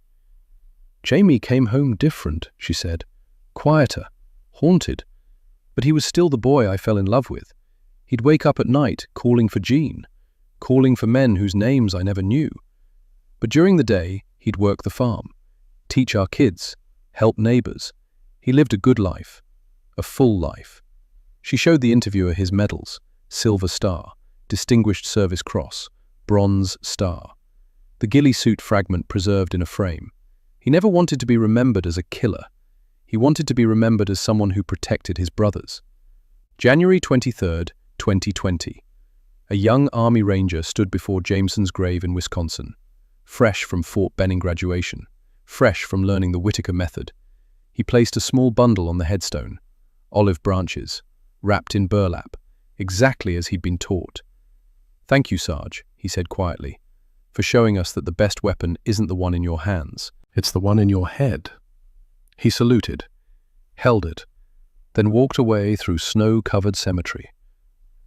"Jamie came home different," she said, "quieter, haunted, but he was still the boy I fell in love with. He'd wake up at night calling for Jean, calling for men whose names I never knew. But during the day, he'd work the farm, teach our kids, help neighbors. He lived a good life, a full life." She showed the interviewer his medals: Silver Star, Distinguished Service Cross, Bronze Star. The ghillie suit fragment preserved in a frame. He never wanted to be remembered as a killer. He wanted to be remembered as someone who protected his brothers. January 23, 2020. A young Army Ranger stood before Jameson's grave in Wisconsin, fresh from Fort Benning graduation, fresh from learning the Whitaker method. He placed a small bundle on the headstone, olive branches, wrapped in burlap, exactly as he'd been taught. "Thank you, Sarge," he said quietly, "for showing us that the best weapon isn't the one in your hands, it's the one in your head." He saluted, held it, then walked away through snow-covered cemetery.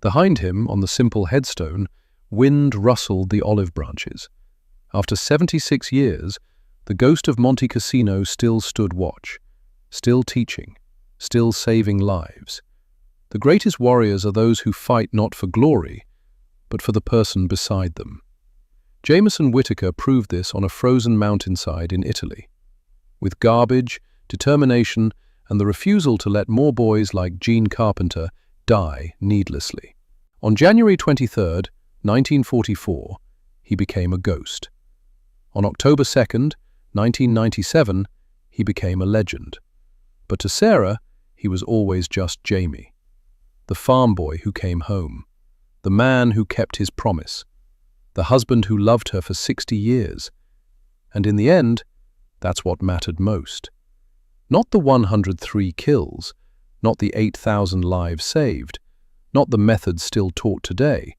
Behind him, on the simple headstone, wind rustled the olive branches. After 76 years, the ghost of Monte Cassino still stood watch, still teaching, still saving lives. The greatest warriors are those who fight not for glory, but for the person beside them. Jameson Whitaker proved this on a frozen mountainside in Italy. With garbage, determination, and the refusal to let more boys like Gene Carpenter die needlessly. On January 23, 1944, he became a ghost. On October 2, 1997, he became a legend. But to Sarah, he was always just Jamie, the farm boy who came home, the man who kept his promise, the husband who loved her for 60 years. And in the end, that's what mattered most. Not the 103 kills, not the 8,000 lives saved, not the methods still taught today,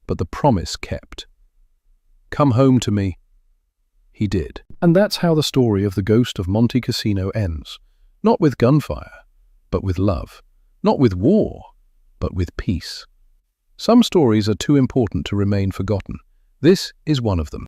but the promise kept. "Come home to me." He did. And that's how the story of the ghost of Monte Cassino ends. Not with gunfire, but with love. Not with war, but with peace. Some stories are too important to remain forgotten. This is one of them.